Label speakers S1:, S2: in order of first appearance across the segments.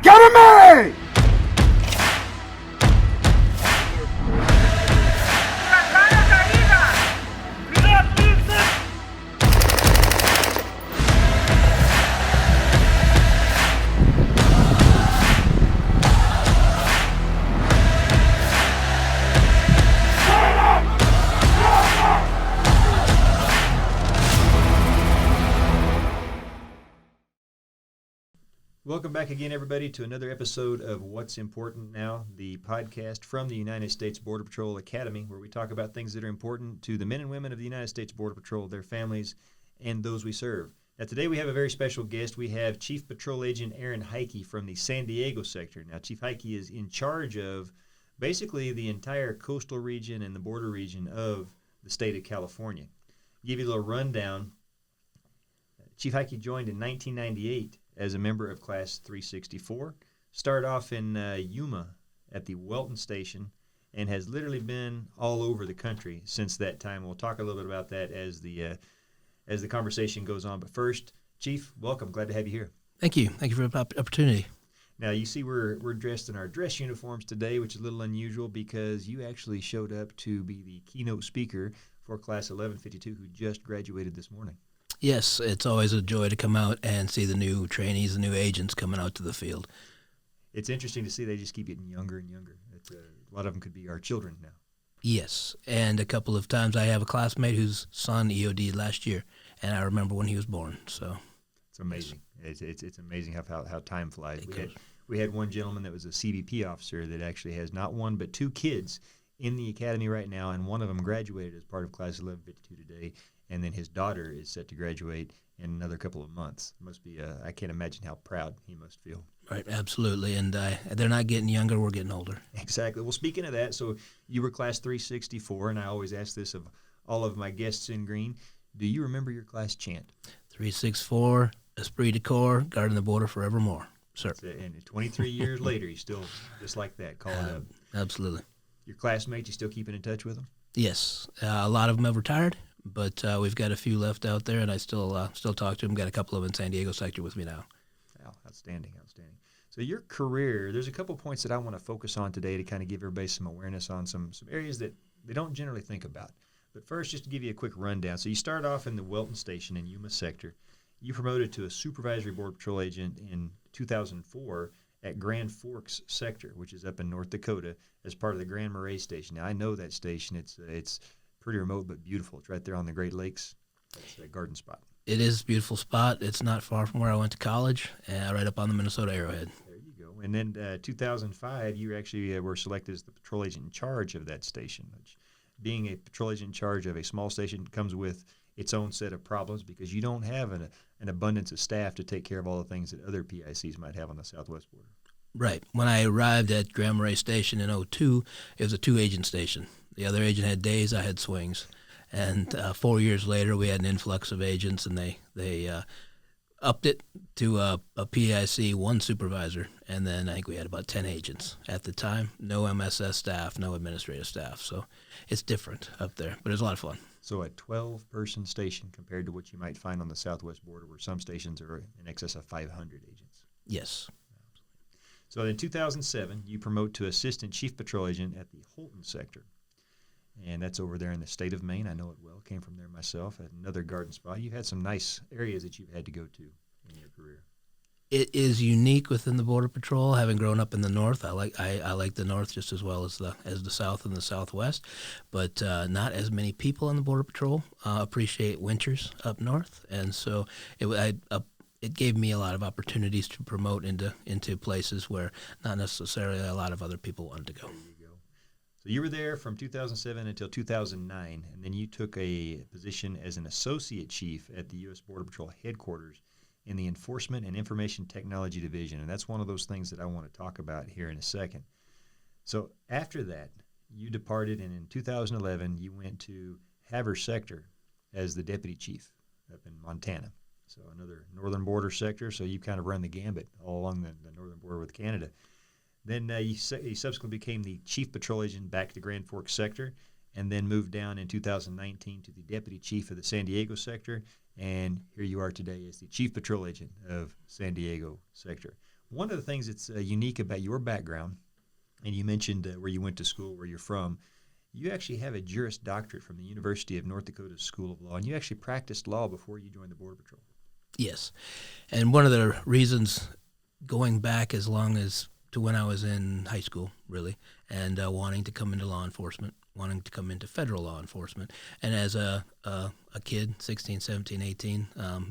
S1: Cover me!
S2: Welcome back again, everybody, to another episode of What's Important Now, the podcast from the United States Border Patrol Academy, where we talk about things that are important to the men and women of the United States Border Patrol, their families, and those we serve. Now, today we have a very special guest. We have Chief Patrol Agent Aaron Heike from the San Diego sector. Now, Chief Heike is in charge of basically the entire coastal region and the border region of the state of California. Give you a little rundown. Chief Heike joined in 1998 as a member of Class 364, started off in Yuma at the W.I.N station, and has literally been all over the country since that time. We'll talk a little bit about that as the conversation goes on. But first, Chief, welcome. Glad to have you here.
S3: Thank you. Thank you for the opportunity.
S2: Now, you see we're dressed in our dress uniforms today, which is a little unusual because you actually showed up to be the keynote speaker for Class 1152, who just graduated this morning.
S3: Yes, it's always a joy to come out and see the new trainees, the new agents coming out to the field.
S2: It's interesting to see they just keep getting younger and younger. A lot of them could be our children now.
S3: Yes, and a couple of times I have a classmate whose son EOD'd last year, and I remember when he was born. So
S2: it's amazing. Yes. It's amazing how time flies. We had one gentleman that was a CBP officer that actually has not one but two kids in the academy right now, and one of them graduated as part of Class 1152 today. And then his daughter is set to graduate in another couple of months. Must be I can't imagine how proud he must feel.
S3: Right, absolutely. And they're not getting younger, we're getting older.
S2: Exactly. Well, speaking of that, so you were Class 364, and I always ask this of all of my guests in green. Do you remember your class chant?
S3: 364, esprit de corps, guarding the border forevermore. Sir.
S2: And 23 years later, he's still just like that, calling up.
S3: Absolutely.
S2: Your classmates, you still keeping in touch with them?
S3: Yes. A lot of them have retired. But we've got a few left out there, and I still talk to them. Got a couple of them in San Diego sector with me now.
S2: Oh, outstanding. So your career, there's a couple points that I want to focus on today to kind of give everybody some awareness on some areas that they don't generally think about. But first, just to give you a quick rundown. So you started off in the W.I.N station in Yuma sector. You promoted to a supervisory border patrol agent in 2004 at Grand Forks sector, which is up in North Dakota, as part of the Grand Marais station. Now, I know that station. It's pretty remote but beautiful. It's right there on the Great Lakes. It's a garden spot.
S3: It is a beautiful spot. It's not far from where I went to college, right up on the Minnesota Arrowhead.
S2: There you go. And then 2005, you actually were selected as the patrol agent in charge of that station. Which, being a patrol agent in charge of a small station comes with its own set of problems because you don't have an abundance of staff to take care of all the things that other PICs might have on the southwest border.
S3: Right. When I arrived at Grand Marais Station in 2002, it was a two-agent station. The other agent had days, I had swings. And 4 years later, we had an influx of agents, and they upped it to a PIC, one supervisor, and then I think we had about 10 agents at the time. No MSS staff, no administrative staff. So it's different up there, but it's a lot of fun.
S2: So a 12-person station compared to what you might find on the southwest border, where some stations are in excess of 500 agents.
S3: Yes.
S2: So in 2007, you promote to Assistant Chief Patrol Agent at the Holton sector. And that's over there in the state of Maine. I know it well. Came from there myself at another garden spot. You've had some nice areas that you've had to go to in your career.
S3: It is unique within the Border Patrol. Having grown up in the North, I like the North just as well as the South and the Southwest. But not as many people in the Border Patrol appreciate winters up north, and so it gave me a lot of opportunities to promote into places where not necessarily a lot of other people wanted to go.
S2: So you were there from 2007 until 2009, and then you took a position as an associate chief at the U.S. Border Patrol headquarters in the Enforcement and Information Technology Division, and that's one of those things that I want to talk about here in a second. So after that, you departed, and in 2011, you went to Havre Sector as the deputy chief up in Montana. So another northern border sector, so you kind of run the gambit all along the northern border with Canada. Then you subsequently became the chief patrol agent back to Grand Forks sector, and then moved down in 2019 to the deputy chief of the San Diego sector, and here you are today as the chief patrol agent of San Diego sector. One of the things that's unique about your background, and you mentioned where you went to school, where you're from, you actually have a Juris Doctorate from the University of North Dakota School of Law, and you actually practiced law before you joined the Border Patrol.
S3: Yes. And one of the reasons, going back as long as to when I was in high school, really, and wanting to come into law enforcement, wanting to come into federal law enforcement. And as a kid, 16, 17, 18,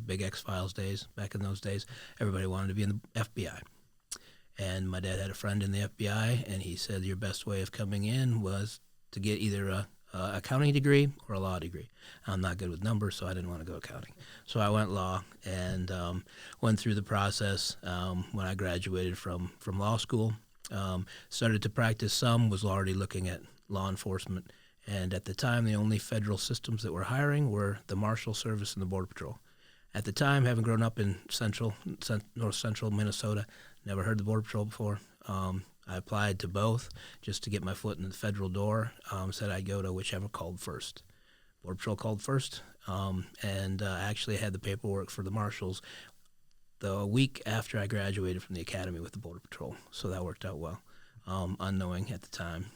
S3: big X-Files days, back in those days, everybody wanted to be in the FBI. And my dad had a friend in the FBI, and he said your best way of coming in was to get either a accounting degree or a law degree. I'm not good with numbers, so I didn't want to go accounting. So I went law and went through the process. When I graduated from law school, started to practice some, was already looking at law enforcement. And at the time, the only federal systems that were hiring were the Marshal Service and the Border Patrol. At the time, having grown up in north central Minnesota, never heard the Border Patrol before. I applied to both just to get my foot in the federal door. Said I'd go to whichever called first. Border Patrol called first, and actually had the paperwork for the Marshals the week after I graduated from the academy with the Border Patrol. So that worked out well, unknowing at the time.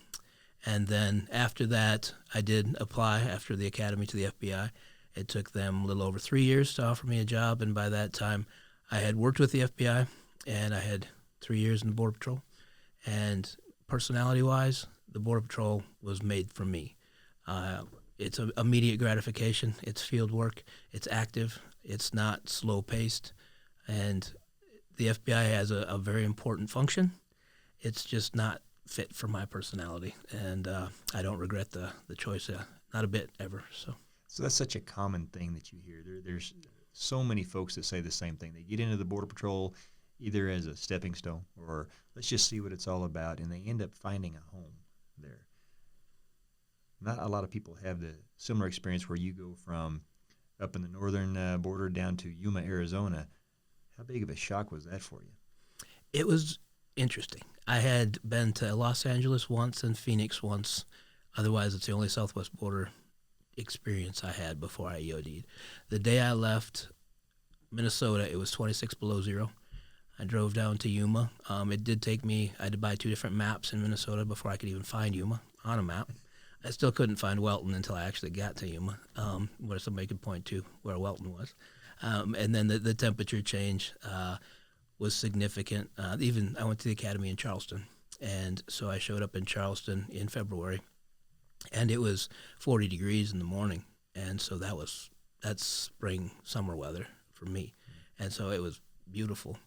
S3: And then after that, I did apply after the academy to the FBI. It took them a little over 3 years to offer me a job, and by that time, I had worked with the FBI, and I had 3 years in the Border Patrol. And personality-wise, the Border Patrol was made for me. It's an immediate gratification. It's field work. It's active. It's not slow-paced. And the FBI has a very important function. It's just not fit for my personality. And I don't regret the choice, not a bit, ever.
S2: So that's such a common thing that you hear. There's so many folks that say the same thing. They get into the Border Patrol either as a stepping stone or let's just see what it's all about, and they end up finding a home there. Not a lot of people have the similar experience where you go from up in the northern border down to Yuma, Arizona. How big of a shock was that for you?
S3: It was interesting. I had been to Los Angeles once and Phoenix once. Otherwise, it's the only Southwest border experience I had before I EOD'd. The day I left Minnesota, it was 26 below zero. I drove down to Yuma. It did take me, I had to buy 2 different maps in Minnesota before I could even find Yuma on a map. I still couldn't find Welton until I actually got to Yuma, where somebody could point to where Welton was. And then the temperature change was significant. Even I went to the academy in Charleston, and so I showed up in Charleston in February, and it was 40 degrees in the morning, and so that's spring, summer weather for me. And so it was beautiful.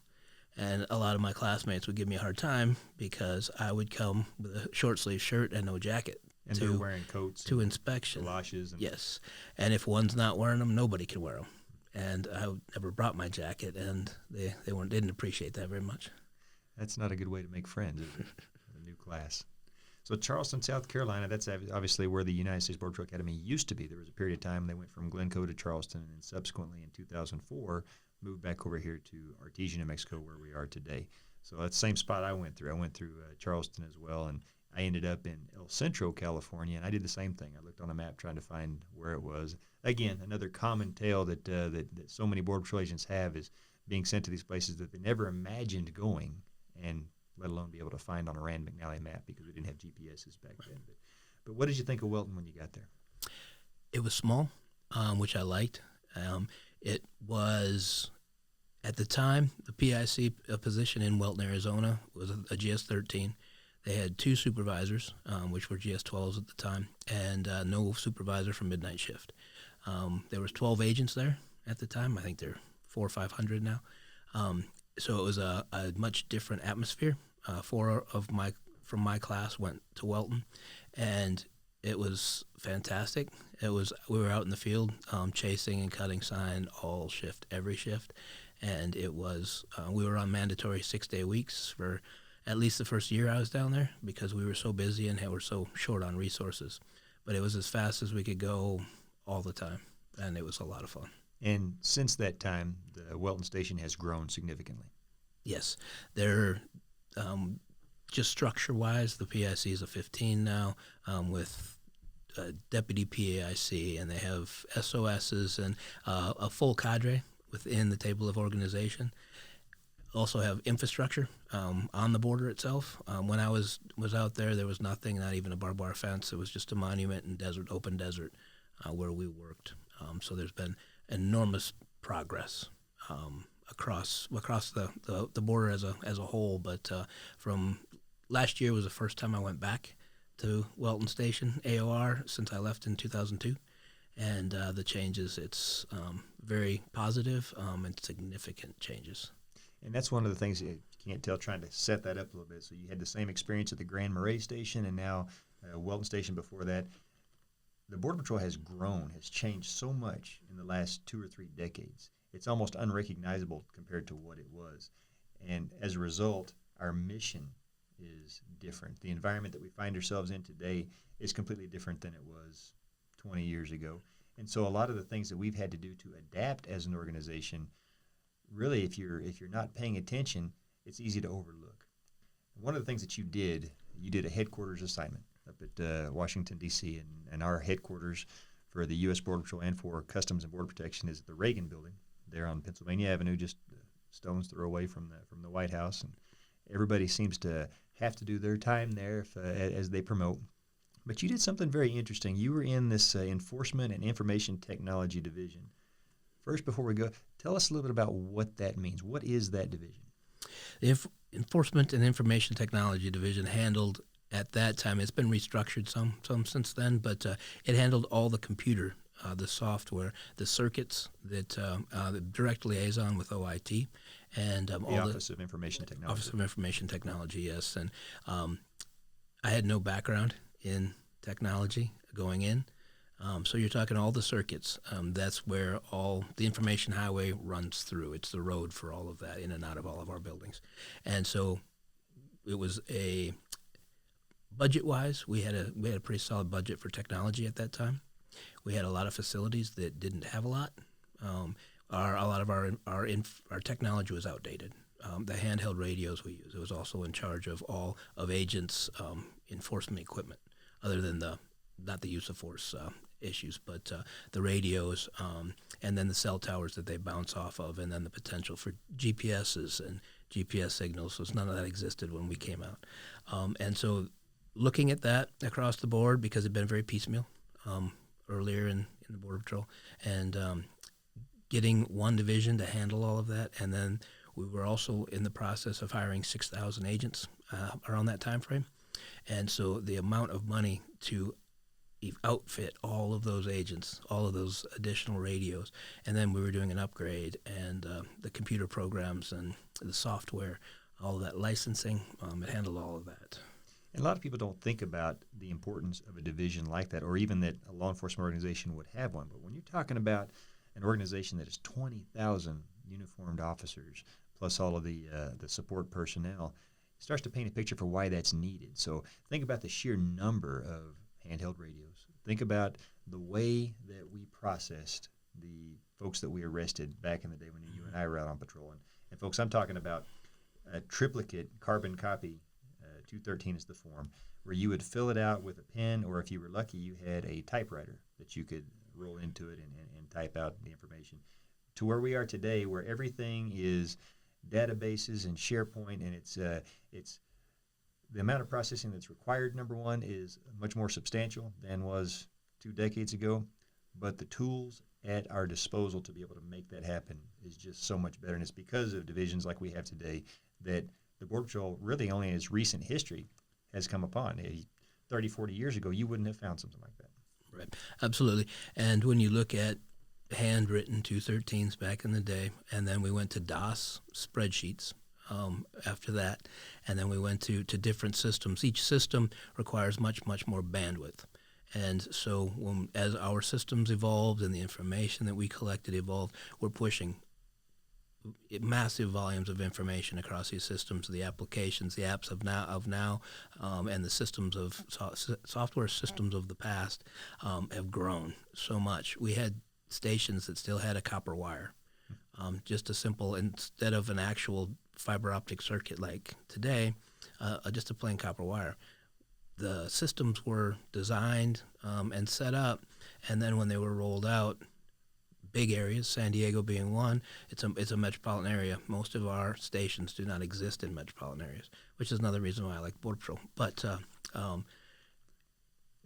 S3: And a lot of my classmates would give me a hard time because I would come with a short sleeve shirt and no jacket.
S2: And they're wearing coats
S3: to inspection.
S2: Galoshes.
S3: Yes. And if one's not wearing them, nobody can wear them. And I never brought my jacket, and they didn't appreciate that very much.
S2: That's not a good way to make friends, is it? A new class. So Charleston, South Carolina, that's obviously where the United States Border Patrol Academy used to be. There was a period of time they went from Glencoe to Charleston, and then subsequently in 2004 moved back over here to Artesia, New Mexico, where we are today. So that's the same spot I went through. I went through Charleston as well, and I ended up in El Centro, California, and I did the same thing. I looked on a map trying to find where it was. Again, another common tale that so many Border Patrol agents have is being sent to these places that they never imagined going, and let alone be able to find on a Rand McNally map because we didn't have GPSs back then. But what did you think of Welton when you got there?
S3: It was small, which I liked. It was, at the time, the PIC position in Welton, Arizona was a GS-13. They had 2 supervisors, which were GS-12s at the time, and no supervisor for midnight shift. There was 12 agents there at the time. I think they're 400 or 500 now. So it was a much different atmosphere. 4 from my class went to Welton, and it was fantastic. We were out in the field chasing and cutting sign all shift, every shift, and it was we were on mandatory 6-day weeks for at least the first year I was down there because we were so busy and were so short on resources. But it was as fast as we could go all the time, and it was a lot of fun.
S2: And since that time, the Welton Station has grown significantly.
S3: Yes. They're just structure-wise, the PIC is a 15 now with deputy PAIC, and they have SOSs and a full cadre within the table of organization. also have infrastructure on the border itself. When I was out there, there was nothing, not even a barbed wire fence. It was just a monument and open desert where we worked. So there's been enormous progress across the border as a whole. But from last year was the first time I went back to Welton Station AOR since I left in 2002. And the changes, it's very positive and significant changes.
S2: And that's one of the things you can't tell, trying to set that up a little bit. So you had the same experience at the Grand Marais Station and now Welton Station before that. The Border Patrol has grown, has changed so much in the last 2 or 3 decades. It's almost unrecognizable compared to what it was. And as a result, our mission is different. The environment that we find ourselves in today is completely different than it was 20 years ago. And so a lot of the things that we've had to do to adapt as an organization, really, if you're not paying attention, it's easy to overlook. One of the things that you did a headquarters assignment up at Washington, D.C., and our headquarters for the U.S. Border Patrol and for Customs and Border Protection is at the Reagan Building there on Pennsylvania Avenue, just a stone's throw away from the White House. And everybody seems to have to do their time there as they promote. But you did something very interesting. You were in this Enforcement and Information Technology Division. First, before we go, tell us a little bit about what that means. What is that division?
S3: The Enforcement and Information Technology Division handled, at that time, it's been restructured some since then, but it handled all the computer, the software, the circuits that the direct liaison with OIT, and
S2: the Office of Information Technology.
S3: Office of Information Technology, yes. And I had no background in technology going in. So you're talking all the circuits. That's where all the information highway runs through. It's the road for all of that, in and out of all of our buildings. And so it was budget-wise, we had a pretty solid budget for technology at that time. We had a lot of facilities that didn't have a lot. A lot of our technology was outdated. The handheld radios we used, it was also in charge of all of agents' enforcement equipment, other than not the use of force issues, but the radios, and then the cell towers that they bounce off of, and then the potential for GPSs and GPS signals. So none of that existed when we came out. And so looking at that across the board, because it had been very piecemeal earlier in the Border Patrol, and getting one division to handle all of that, and then we were also in the process of hiring 6,000 agents around that time frame. And so the amount of money to outfit all of those agents, all of those additional radios, and then we were doing an upgrade, and the computer programs and the software, all of that licensing, it handled all of that.
S2: And a lot of people don't think about the importance of a division like that, or even that a law enforcement organization would have one. But when you're talking about an organization that is 20,000 uniformed officers, plus all of the support personnel, it starts to paint a picture for why that's needed. So think about the sheer number of handheld radios. Think about the way that we processed the folks that we arrested back in the day when you and I were out on patrol. And folks, I'm talking about a triplicate carbon copy. 213 is the form, where you would fill it out with a pen, or if you were lucky, you had a typewriter that you could roll into it and type out the information. To where we are today, where everything is databases and SharePoint, and it's the amount of processing that's required, number one, is much more substantial than was 2 decades ago, but the tools at our disposal to be able to make that happen is just so much better. And it's because of divisions like we have today that the Border Patrol, really only in its recent history, has come upon. 30, 40 years ago, you wouldn't have found something like that.
S3: Right, absolutely. And when you look at handwritten 213s back in the day, and then we went to DOS spreadsheets after that, and then we went to different systems. Each system requires much, much more bandwidth. And so as our systems evolved and the information that we collected evolved, we're pushing massive volumes of information across these systems, the applications, the apps of now, and the systems of software systems of the past have grown so much. We had stations that still had a copper wire, just a simple, instead of an actual fiber optic circuit like today, just a plain copper wire. The systems were designed and set up, and then when they were rolled out, big areas, San Diego being one. It's a metropolitan area. Most of our stations do not exist in metropolitan areas, which is another reason why I like Border Patrol. But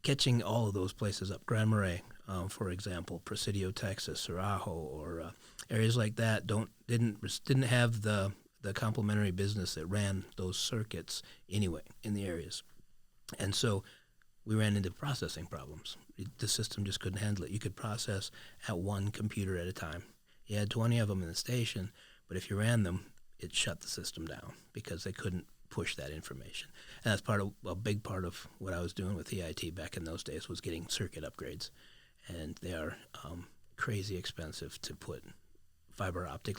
S3: catching all of those places up, Grand Marais, for example, Presidio, Texas, or Ajo, or areas like that didn't have the complementary business that ran those circuits anyway in the areas. And so we ran into processing problems. The system just couldn't handle it. You could process at one computer at a time. You had 20 of them in the station, but if you ran them, it shut the system down because they couldn't push that information. And that's a big part of what I was doing with EIT back in those days was getting circuit upgrades. And they are crazy expensive to put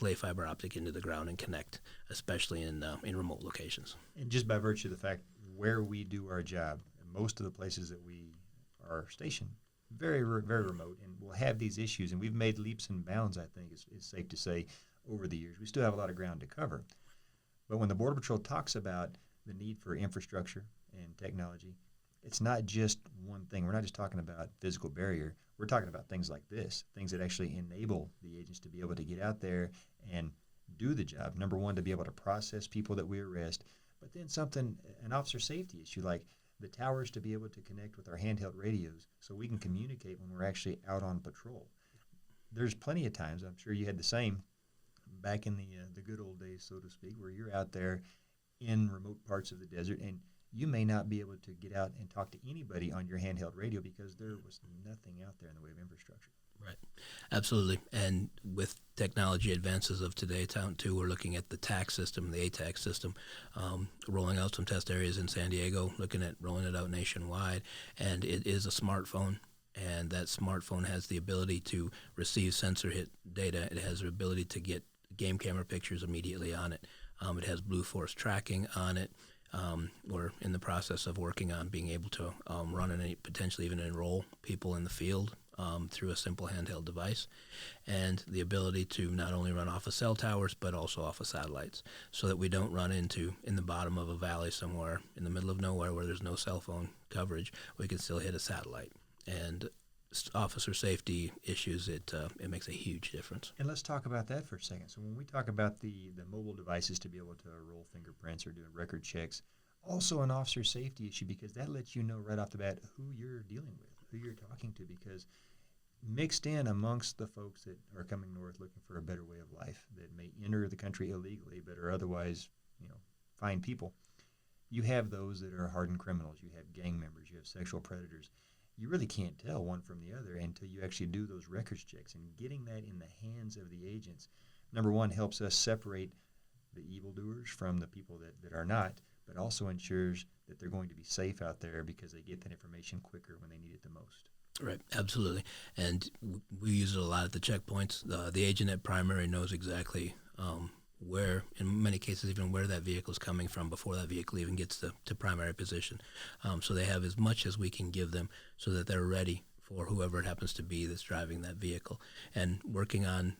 S3: lay fiber optic into the ground and connect, especially in remote locations.
S2: And just by virtue of the fact where we do our job, most of the places that we are stationed, very, very remote, and we'll have these issues. And we've made leaps and bounds, I think, is safe to say, over the years. We still have a lot of ground to cover. But when the Border Patrol talks about the need for infrastructure and technology, it's not just one thing. We're not just talking about physical barrier. We're talking about things like this, things that actually enable the agents to be able to get out there and do the job. Number one, to be able to process people that we arrest, but then an officer safety issue like the towers to be able to connect with our handheld radios so we can communicate when we're actually out on patrol. There's plenty of times, I'm sure you had the same, back in the good old days, so to speak, where you're out there in remote parts of the desert and you may not be able to get out and talk to anybody on your handheld radio because there was nothing out there in the way of infrastructure.
S3: Right. Absolutely. And with technology advances of today, too, we're looking at the TAC system, the ATAC system, rolling out some test areas in San Diego, looking at rolling it out nationwide. And it is a smartphone. And that smartphone has the ability to receive sensor hit data. It has the ability to get game camera pictures immediately on it. It has Blue Force tracking on it. We're in the process of working on being able to run and potentially even enroll people in the field through a simple handheld device, and the ability to not only run off of cell towers but also off of satellites, so that we don't run into in the bottom of a valley somewhere in the middle of nowhere where there's no cell phone coverage. We can still hit a satellite, and officer safety issues, it makes a huge difference.
S2: And let's talk about that for a second. So when we talk about the mobile devices to be able to roll fingerprints or do record checks, also an officer safety issue because that lets you know right off the bat who you're dealing with, who you're talking to, because mixed in amongst the folks that are coming north looking for a better way of life that may enter the country illegally but are otherwise, fine people, you have those that are hardened criminals, you have gang members, you have sexual predators. You really can't tell one from the other until you actually do those records checks. And getting that in the hands of the agents, number one, helps us separate the evildoers from the people that are not, but also ensures that they're going to be safe out there because they get that information quicker when they need it the most.
S3: Right, absolutely. And we use it a lot at the checkpoints. The agent at primary knows exactly where, in many cases, even where that vehicle is coming from before that vehicle even gets to primary position. So they have as much as we can give them so that they're ready for whoever it happens to be that's driving that vehicle. And working on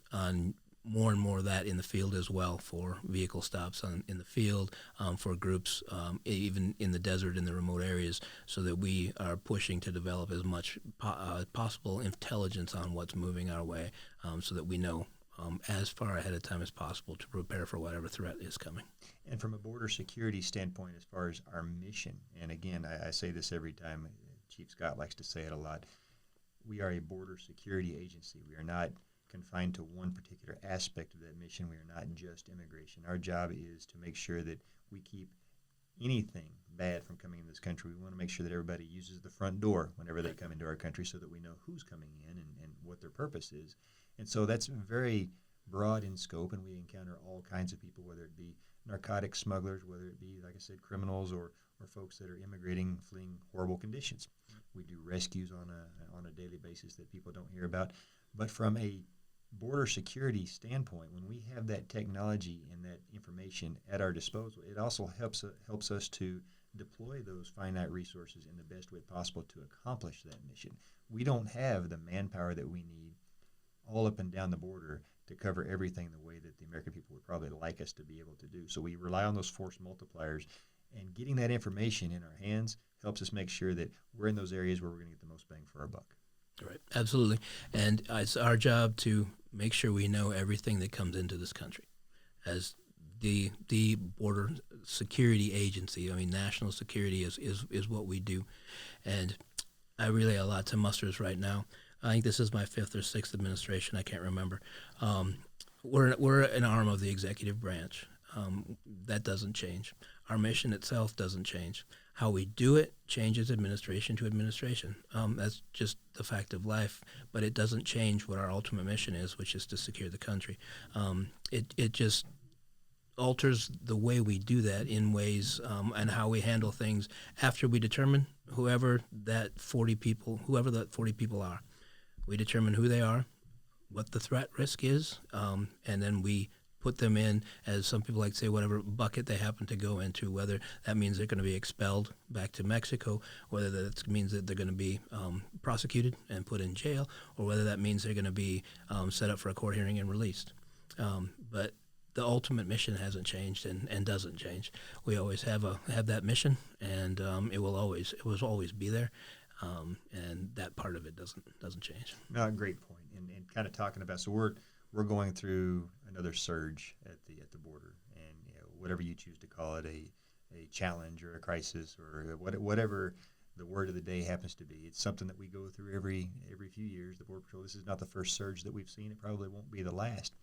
S3: more and more of that in the field as well for vehicle stops in the field, for groups, even in the desert, in the remote areas, so that we are pushing to develop as much possible intelligence on what's moving our way so that we know as far ahead of time as possible to prepare for whatever threat is coming.
S2: And from a border security standpoint, as far as our mission, and again, I say this every time, Chief Scott likes to say it a lot, we are a border security agency. We are not confined to one particular aspect of that mission. We are not just immigration. Our job is to make sure that we keep anything bad from coming in this country. We want to make sure that everybody uses the front door whenever they come into our country so that we know who's coming in and what their purpose is. And so that's very broad in scope, and we encounter all kinds of people, whether it be narcotic smugglers, whether it be, like I said, criminals or folks that are immigrating, fleeing horrible conditions. We do rescues on a daily basis that people don't hear about. But from a border security standpoint, when we have that technology and that information at our disposal, it also helps us to deploy those finite resources in the best way possible to accomplish that mission. We don't have the manpower that we need all up and down the border to cover everything the way that the American people would probably like us to be able to do. So we rely on those force multipliers, and getting that information in our hands helps us make sure that we're in those areas where we're going to get the most bang for our buck.
S3: Right, absolutely. And it's our job to make sure we know everything that comes into this country. As the border security agency, I mean, national security is what we do. And I relay a lot to musters right now. I think this is my fifth or sixth administration. I can't remember. We're an arm of the executive branch. That doesn't change. Our mission itself doesn't change. How we do it changes administration to administration. That's just the fact of life. But it doesn't change what our ultimate mission is, which is to secure the country. It just alters the way we do that in ways and how we handle things after we determine whoever that 40 people are. We determine who they are, what the threat risk is, and then we put them in, as some people like to say, whatever bucket they happen to go into, whether that means they're going to be expelled back to Mexico, whether that means that they're going to be prosecuted and put in jail, or whether that means they're going to be set up for a court hearing and released. But the ultimate mission hasn't changed and doesn't change. We always have that mission, and it will always be there, and that part of it doesn't change.
S2: No, great point. And kind of talking about, so we're going through another surge at the border, and whatever you choose to call it, a challenge or a crisis or whatever the word of the day happens to be. It's something that we go through every few years. The Border Patrol. This is not the first surge that we've seen. It probably won't be the last.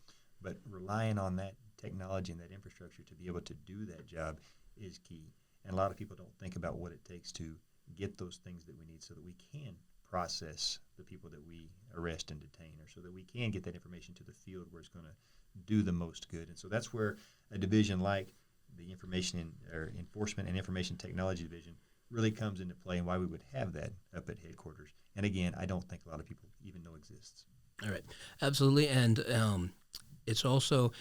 S2: But relying on that technology and that infrastructure to be able to do that job is key. And a lot of people don't think about what it takes to get those things that we need so that we can process the people that we arrest and detain, or so that we can get that information to the field where it's going to do the most good. And so that's where a division like the Enforcement and Information Technology Division really comes into play, and why we would have that up at headquarters. And again, I don't think a lot of people even know exists.
S3: All right, absolutely. And it's also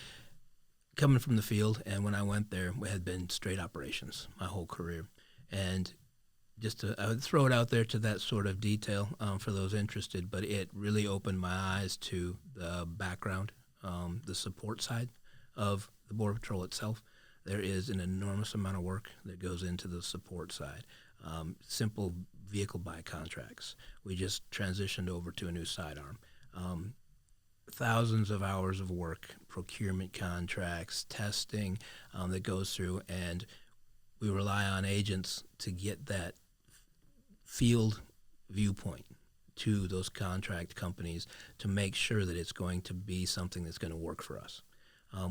S3: coming from the field, and when I went there, we had been straight operations my whole career. And I would throw it out there to that sort of detail for those interested, but it really opened my eyes to the background, the support side of the Border Patrol itself. There is an enormous amount of work that goes into the support side. Simple vehicle buy contracts. We just transitioned over to a new sidearm. Thousands of hours of work, procurement contracts, testing that goes through, and we rely on agents to get that field viewpoint to those contract companies to make sure that it's going to be something that's going to work for us.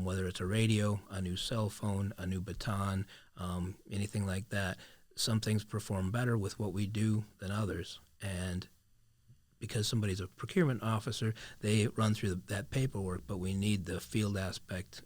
S3: Whether it's a radio, a new cell phone, a new baton, anything like that, some things perform better with what we do than others. And because somebody's a procurement officer, they run through that paperwork, but we need the field aspect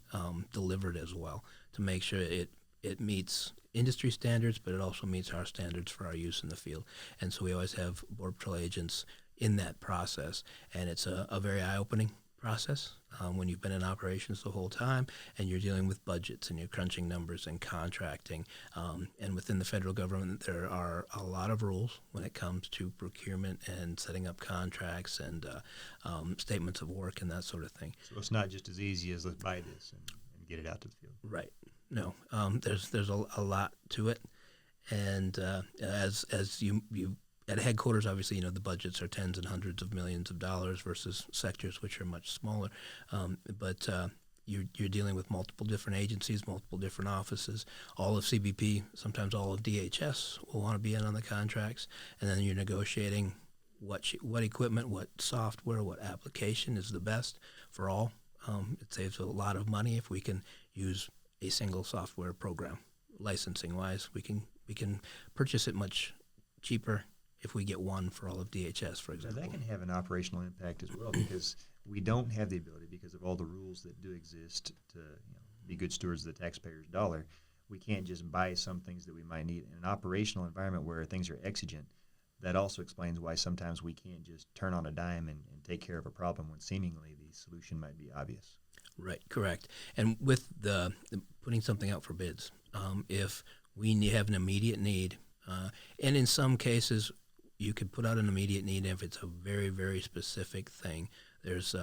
S3: delivered as well to make sure it meets industry standards, but it also meets our standards for our use in the field. And so we always have Border Patrol agents in that process, and it's a very eye-opening process when you've been in operations the whole time and you're dealing with budgets and you're crunching numbers and contracting. And within the federal government, there are a lot of rules when it comes to procurement and setting up contracts and statements of work and that sort of thing.
S2: So it's not just as easy as let's buy this and get it out to the field.
S3: Right. No. There's a lot to it. And as you at headquarters, obviously, the budgets are tens and hundreds of millions of dollars versus sectors which are much smaller. But you're dealing with multiple different agencies, multiple different offices. All of CBP, sometimes all of DHS will want to be in on the contracts, and then you're negotiating what equipment, what software, what application is the best for all. It saves a lot of money if we can use a single software program. Licensing-wise, we can purchase it much cheaper if we get one for all of DHS, for example.
S2: Now that can have an operational impact as well, because we don't have the ability, because of all the rules that do exist, to be good stewards of the taxpayer's dollar. We can't just buy some things that we might need in an operational environment where things are exigent. That also explains why sometimes we can't just turn on a dime and take care of a problem when seemingly the solution might be obvious.
S3: Right, correct. And with the putting something out for bids, if we have an immediate need, and in some cases you could put out an immediate need if it's a very, very specific thing There's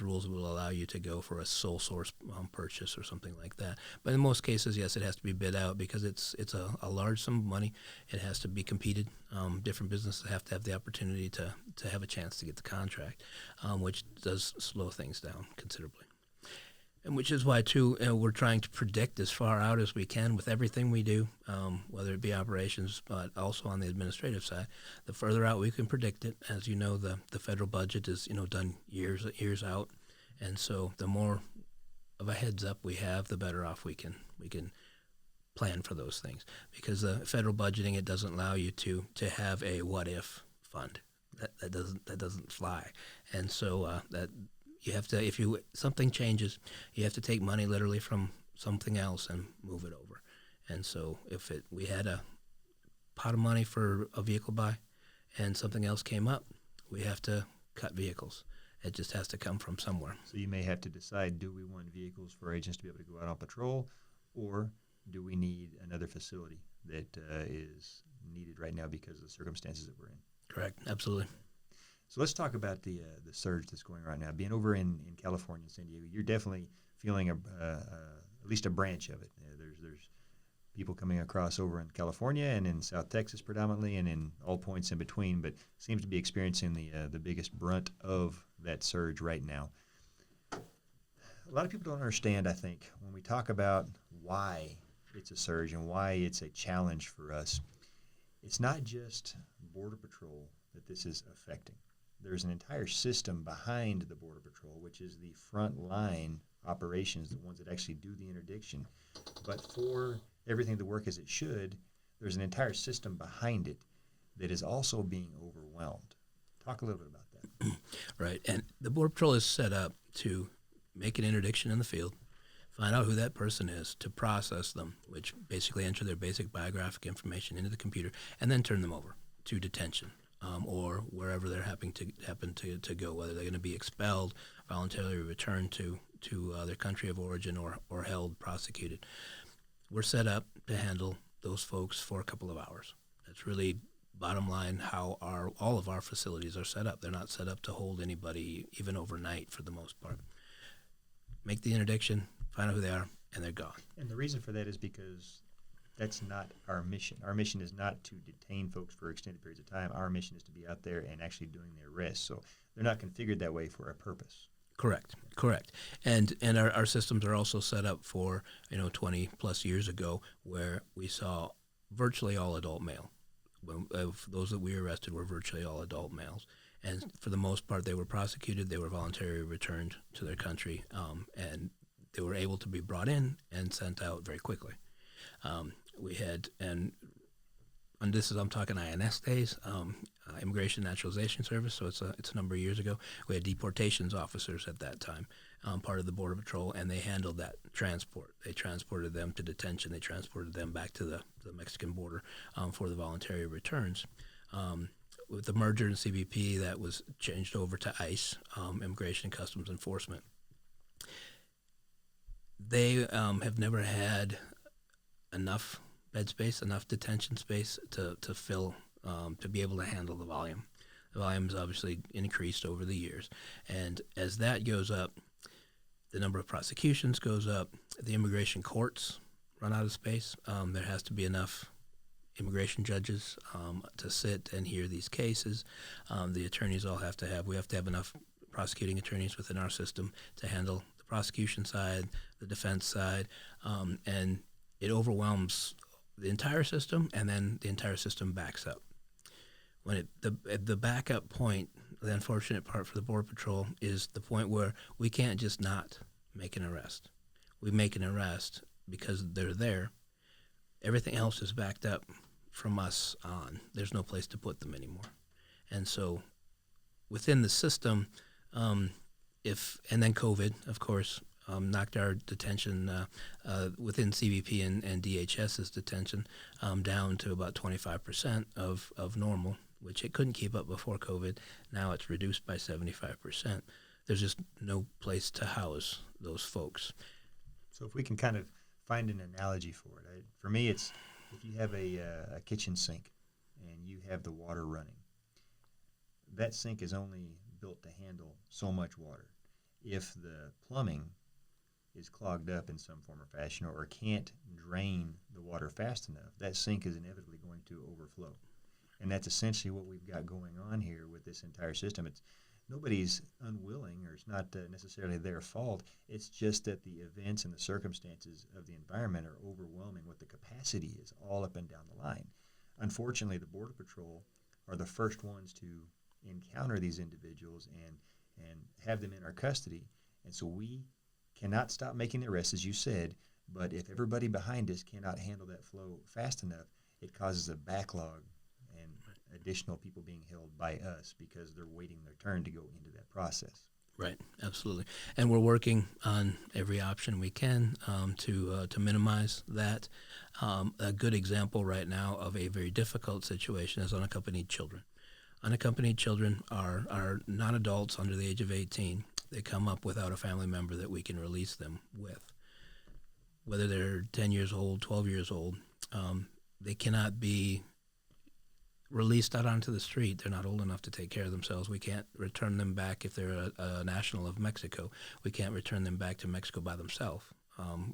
S3: rules that will allow you to go for a sole source purchase or something like that. But in most cases, yes, it has to be bid out because it's a large sum of money. It has to be competed. Different businesses have to have the opportunity to have a chance to get the contract, which does slow things down considerably. And which is why, too, we're trying to predict as far out as we can with everything we do, whether it be operations, but also on the administrative side. The further out we can predict it, as you know, the federal budget is done years out, and so the more of a heads up we have, the better off we can plan for those things. Because the federal budgeting, it doesn't allow you to have a what if fund. That doesn't fly, and so that. You have to, if something changes, you have to take money literally from something else and move it over. And so if we had a pot of money for a vehicle buy and something else came up, we have to cut vehicles. It just has to come from somewhere.
S2: So you may have to decide, do we want vehicles for agents to be able to go out on patrol, or do we need another facility that is needed right now because of the circumstances that we're in?
S3: Correct. Absolutely.
S2: So let's talk about the surge that's going right now. Being over in California, San Diego, you're definitely feeling at least a branch of it. There's people coming across over in California and in South Texas predominantly, and in all points in between, but seems to be experiencing the biggest brunt of that surge right now. A lot of people don't understand, I think, when we talk about why it's a surge and why it's a challenge for us. It's not just Border Patrol that this is affecting. There's an entire system behind the Border Patrol, which is the front line operations, the ones that actually do the interdiction. But for everything to work as it should, there's an entire system behind it that is also being overwhelmed. Talk a little bit about that.
S3: Right. And the Border Patrol is set up to make an interdiction in the field, find out who that person is, to process them, which basically enter their basic biographic information into the computer, and then turn them over to detention. Or wherever they're happen to go, whether they're going to be expelled, voluntarily returned to their country of origin, or held, prosecuted. We're set up to handle those folks for a couple of hours. That's really bottom line how all of our facilities are set up. They're not set up to hold anybody even overnight for the most part. Make the interdiction, find out who they are, and they're gone.
S2: And the reason for that is because that's not our mission. Our mission is not to detain folks for extended periods of time. Our mission is to be out there and actually doing their arrest. So they're not configured that way for a purpose.
S3: Correct. And our systems are also set up for 20 plus years ago, where we saw virtually all adult male. Of those that we arrested were virtually all adult males, and for the most part, they were prosecuted. They were voluntarily returned to their country, and they were able to be brought in and sent out very quickly. We had, and this is, I'm talking INS days, Immigration Naturalization Service, so it's a number of years ago. We had deportations officers at that time, part of the Border Patrol, and they handled that transport. They transported them to detention. They transported them back to the Mexican border for the voluntary returns. With the merger in CBP, that was changed over to ICE, Immigration and Customs Enforcement. They have never had enough bed space, enough detention space to fill, to be able to handle the volume. The volume has obviously increased over the years. And as that goes up, the number of prosecutions goes up. The immigration courts run out of space. There has to be enough immigration judges to sit and hear these cases. The attorneys we have to have enough prosecuting attorneys within our system to handle the prosecution side, the defense side, and it overwhelms the entire system, and then the entire system backs up. When the backup point, the unfortunate part for the Border Patrol is the point where we can't just not make an arrest. We make an arrest because they're there. Everything else is backed up from us on. There's no place to put them anymore. And so within the system, and then COVID, of course, knocked our detention within CBP and DHS's detention down to about 25% of normal, which it couldn't keep up before COVID. Now it's reduced by 75%. There's just no place to house those folks.
S2: So if we can kind of find an analogy for it, for me, it's if you have a kitchen sink and you have the water running, that sink is only built to handle so much water. If the plumbing is clogged up in some form or fashion or can't drain the water fast enough, that sink is inevitably going to overflow. And that's essentially what we've got going on here with this entire system. It's nobody's unwilling, or it's not necessarily their fault. It's just that the events and the circumstances of the environment are overwhelming what the capacity is all up and down the line. Unfortunately, the Border Patrol are the first ones to encounter these individuals and have them in our custody. And so we cannot stop making the arrests, as you said, but if everybody behind us cannot handle that flow fast enough, it causes a backlog and additional people being held by us because they're waiting their turn to go into that process.
S3: Right, absolutely. And we're working on every option we can to minimize that. A good example right now of a very difficult situation is unaccompanied children. Unaccompanied children are non-adults under the age of 18. They come up without a family member that we can release them with. Whether they're 10 years old, 12 years old, they cannot be released out onto the street. They're not old enough to take care of themselves. We can't return them back if they're a national of Mexico. We can't return them back to Mexico by themselves.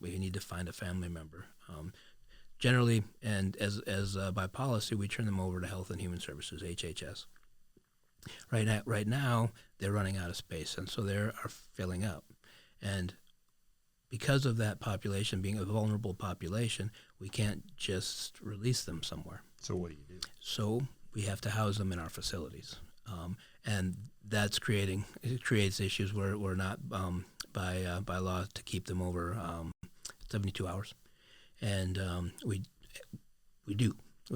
S3: We need to find a family member. Generally, and as by policy, we turn them over to Health and Human Services, HHS. Right now, they're running out of space, and so they are filling up. And because of that population being a vulnerable population, we can't just release them somewhere.
S2: So what do you do?
S3: So we have to house them in our facilities, and that's creates issues where we're not by law to keep them over 72 hours, and we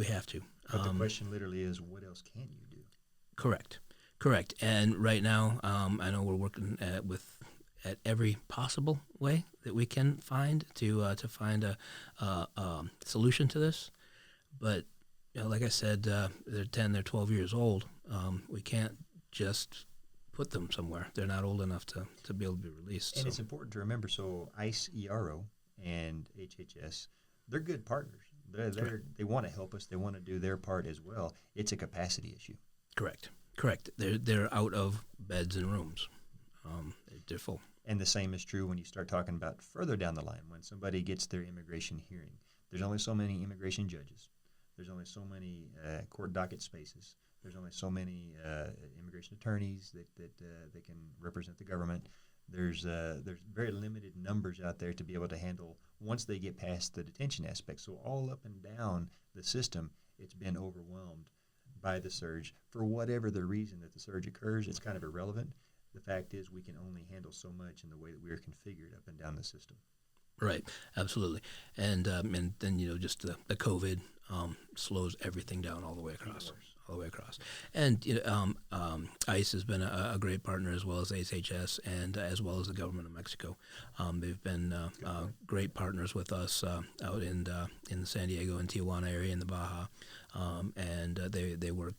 S3: have to.
S2: But the question literally is, what else can you do?
S3: Correct. And right now, I know we're working at every possible way that we can find to find a solution to this. But like I said, they're 10, they're 12 years old. We can't just put them somewhere. They're not old enough to be able to be released.
S2: And it's important to remember, so ICE, ERO, and HHS, they're good partners. They want to help us. They want to do their part as well. It's a capacity issue.
S3: Correct. They're out of beds and rooms. They're full.
S2: And the same is true when you start talking about further down the line, when somebody gets their immigration hearing. There's only so many immigration judges. There's only so many court docket spaces. There's only so many immigration attorneys that can represent the government. There's very limited numbers out there to be able to handle once they get past the detention aspect. So all up and down the system, it's been overwhelmed by the surge. For whatever the reason that the surge occurs, it's kind of irrelevant. The fact is we can only handle so much in the way that we are configured up and down the system.
S3: Right, absolutely. And then, just the COVID slows everything down all the way across. And ICE has been a great partner, as well as HHS and as well as the government of Mexico. They've been great partners with us out in the San Diego and Tijuana area in the Baja, and they work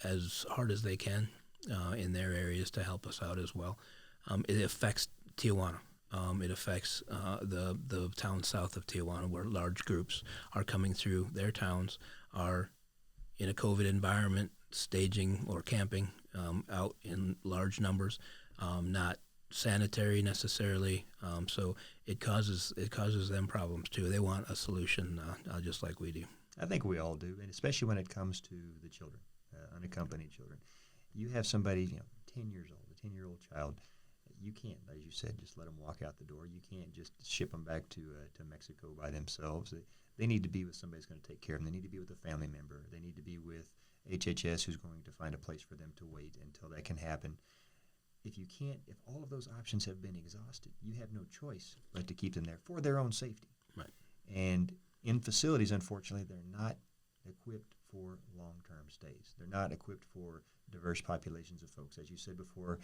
S3: as hard as they can in their areas to help us out as well. It affects Tijuana. It affects the towns south of Tijuana, where large groups are coming through their towns, are in a COVID environment, staging or camping out in large numbers, not sanitary necessarily. So it causes them problems too. They want a solution, just like we do.
S2: I think we all do, and especially when it comes to the children, unaccompanied children. You have somebody, 10 years old, a 10-year-old child. You can't, as you said, just let them walk out the door. You can't just ship them back to Mexico by themselves. They need to be with somebody who's going to take care of them. They need to be with a family member. They need to be with HHS, who's going to find a place for them to wait until that can happen. If all of those options have been exhausted, you have no choice but to keep them there for their own safety.
S3: Right.
S2: And in facilities, unfortunately, they're not equipped for long-term stays. They're not equipped for diverse populations of folks. As you said before,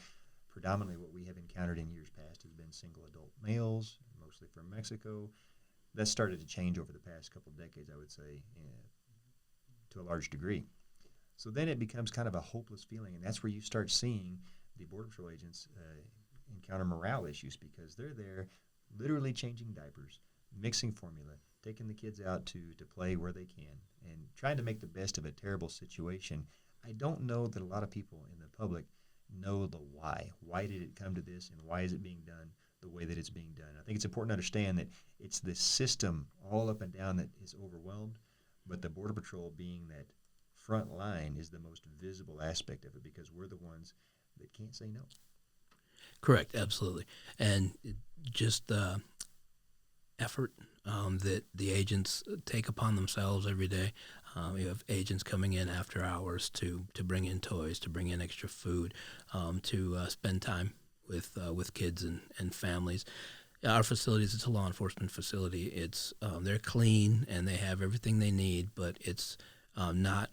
S2: predominantly what we have encountered in years past has been single adult males, mostly from Mexico. That's started to change over the past couple of decades, I would say, to a large degree. So then it becomes kind of a hopeless feeling, and that's where you start seeing the Border Patrol agents encounter morale issues, because they're there literally changing diapers, mixing formula, taking the kids out to play where they can, and trying to make the best of a terrible situation. I don't know that a lot of people in the public know the why. Why did it come to this, and why is it being done the way that it's being done? I think it's important to understand that it's the system all up and down that is overwhelmed, but the Border Patrol being that front line is the most visible aspect of it because we're the ones that can't say no.
S3: Correct, absolutely. And just the effort that the agents take upon themselves every day. You have agents coming in after hours to bring in toys, to bring in extra food, to spend time with kids and families. Our facilities, it's a law enforcement facility. It's they're clean and they have everything they need, but it's not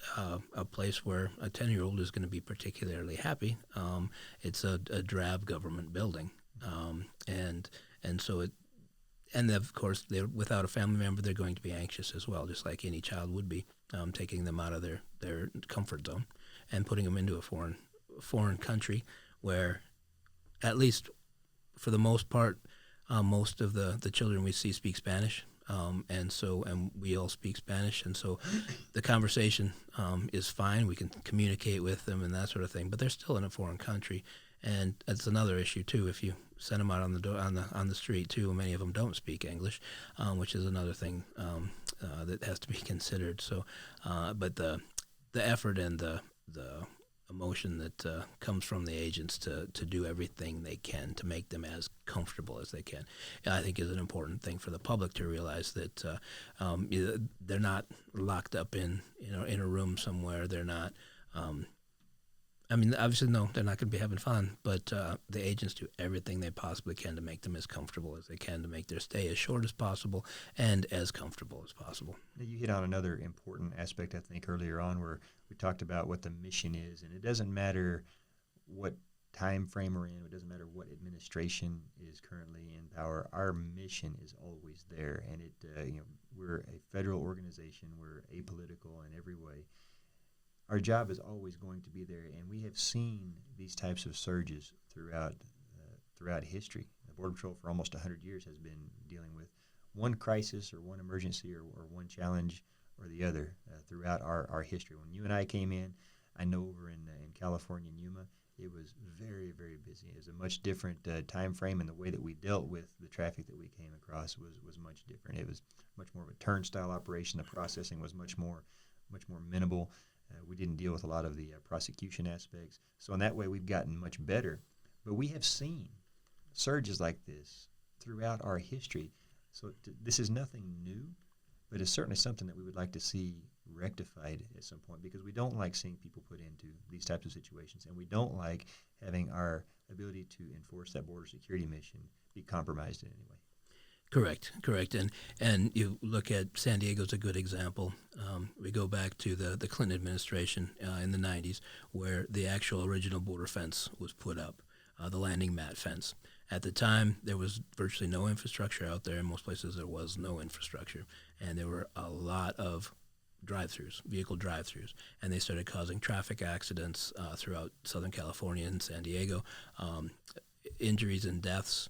S3: a place where a 10-year-old is going to be particularly happy. It's a drab government building, and so it. And of course, they're without a family member, they're going to be anxious as well, just like any child would be, taking them out of their comfort zone and putting them into a foreign country where, at least for the most part, most of the children we see speak Spanish, and we all speak Spanish, and so the conversation is fine. We can communicate with them and that sort of thing, but they're still in a foreign country, and that's another issue too. If you send them out on the street too, many of them don't speak English, which is another thing that has to be considered. So, but the effort and the emotion that comes from the agents to do everything they can to make them as comfortable as they can, I think is an important thing for the public to realize that they're not locked up in a room somewhere. They're not. Obviously, no, they're not going to be having fun, but the agents do everything they possibly can to make them as comfortable as they can, to make their stay as short as possible and as comfortable as possible.
S2: Now, you hit on another important aspect, I think, earlier on where we talked about what the mission is, and it doesn't matter what time frame we're in, it doesn't matter what administration is currently in power, our mission is always there, and we're a federal organization, we're apolitical in every way. Our job is always going to be there, and we have seen these types of surges throughout history. The Border Patrol for almost 100 years has been dealing with one crisis or one emergency or one challenge or the other throughout our history. When you and I came in, I know over in California, in Yuma, it was very, very busy. It was a much different time frame, and the way that we dealt with the traffic that we came across was much different. It was much more of a turnstile operation. The processing was much more minimal. We didn't deal with a lot of the prosecution aspects. So in that way, we've gotten much better. But we have seen surges like this throughout our history. So this is nothing new, but it's certainly something that we would like to see rectified at some point, because we don't like seeing people put into these types of situations, and we don't like having our ability to enforce that border security mission be compromised in any way.
S3: Correct. And you look at San Diego's a good example. We go back to the Clinton administration in the 90s, where the actual original border fence was put up, the landing mat fence. At the time, there was virtually no infrastructure out there. In most places, there was no infrastructure, and there were a lot of vehicle drive-throughs, and they started causing traffic accidents throughout Southern California and San Diego, injuries and deaths.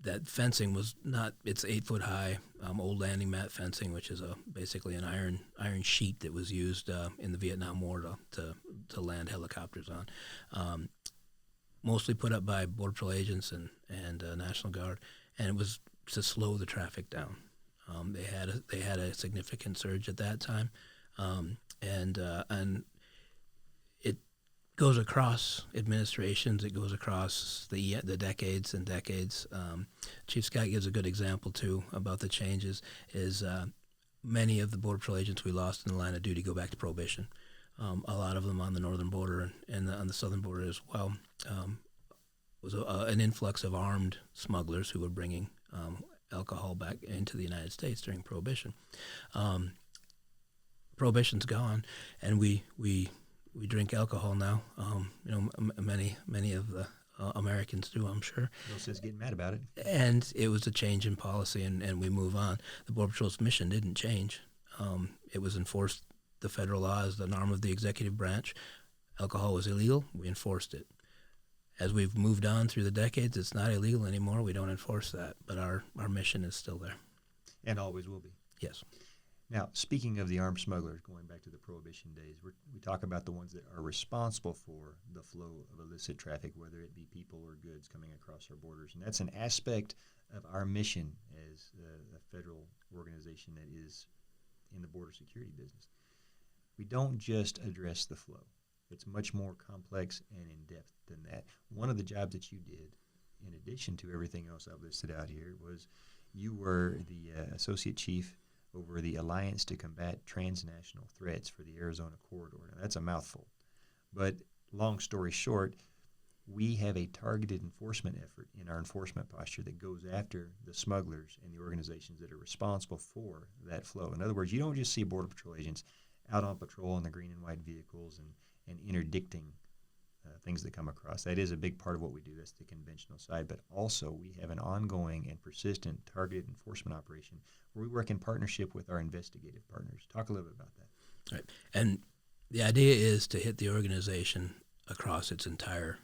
S3: That fencing was not, it's 8-foot high, old landing mat fencing, which is basically an iron sheet that was used in the Vietnam War to land helicopters on. Mostly put up by Border Patrol agents and National Guard, and it was to slow the traffic down. They had a significant surge at that time, and it goes across administrations. It goes across the decades and decades. Chief Scott gives a good example too about the changes. Is many of the Border Patrol agents we lost in the line of duty go back to probation. A lot of them on the northern border and on the southern border as well. Was an influx of armed smugglers who were bringing alcohol back into the United States during Prohibition. Prohibition's gone, and we drink alcohol now. Many of the Americans do, I'm sure.
S2: No sense getting mad about it.
S3: And it was a change in policy, and we move on. The Border Patrol's mission didn't change. It was enforced. The federal law is an arm of the executive branch. Alcohol was illegal. We enforced it. As we've moved on through the decades, it's not illegal anymore. We don't enforce that, but our mission is still there.
S2: And always will be.
S3: Yes.
S2: Now, speaking of the armed smugglers, going back to the Prohibition days, we talk about the ones that are responsible for the flow of illicit traffic, whether it be people or goods coming across our borders. And that's an aspect of our mission as a federal organization that is in the border security business. We don't just address the flow. It's much more complex and in-depth than that. One of the jobs that you did, in addition to everything else I've listed out here, was you were the associate chief over the Alliance to Combat Transnational Threats for the Arizona Corridor. Now, that's a mouthful. But long story short, we have a targeted enforcement effort in our enforcement posture that goes after the smugglers and the organizations that are responsible for that flow. In other words, you don't just see Border Patrol agents out on patrol in the green and white vehicles and interdicting things that come across. That is a big part of what we do. That's the conventional side. But also we have an ongoing and persistent targeted enforcement operation where we work in partnership with our investigative partners. Talk a little bit about that.
S3: Right. And the idea is to hit the organization across its entire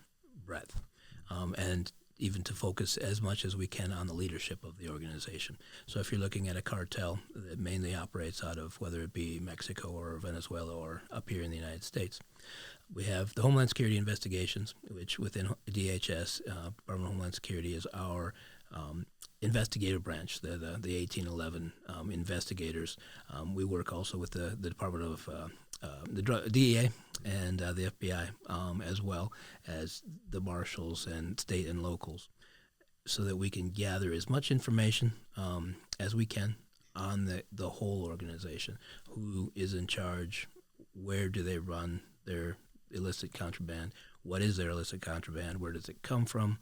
S3: breadth, and even to focus as much as we can on the leadership of the organization. So if you're looking at a cartel that mainly operates out of whether it be Mexico or Venezuela or up here in the United States, we have the Homeland Security Investigations, which within DHS, Department of Homeland Security, is our investigative branch, the 1811 investigators. We work also with the Department of the DEA and the FBI, as well as the marshals and state and locals, so that we can gather as much information as we can on the whole organization. Who is in charge? Where do they run their illicit contraband? What is their illicit contraband? Where does it come from?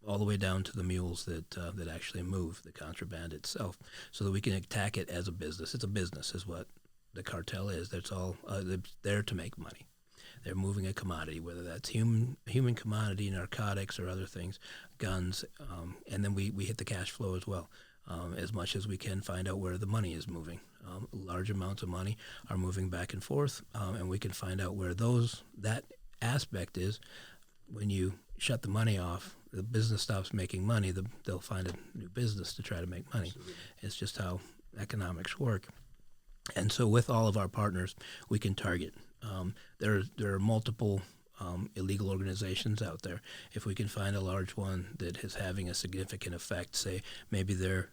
S3: All the way down to the mules that actually move the contraband itself, so that we can attack it as a business. It's a business, is what the cartel is. That's all. They're there to make money. They're moving a commodity, whether that's human commodity, narcotics, or other things, guns, and then we hit the cash flow as well. As much as we can find out where the money is moving. Large amounts of money are moving back and forth, and we can find out where that aspect is. When you shut the money off, the business stops making money. They'll find a new business to try to make money.
S2: Absolutely.
S3: It's just how economics work. And so with all of our partners, we can target. There are multiple illegal organizations out there. If we can find a large one that is having a significant effect, say maybe they're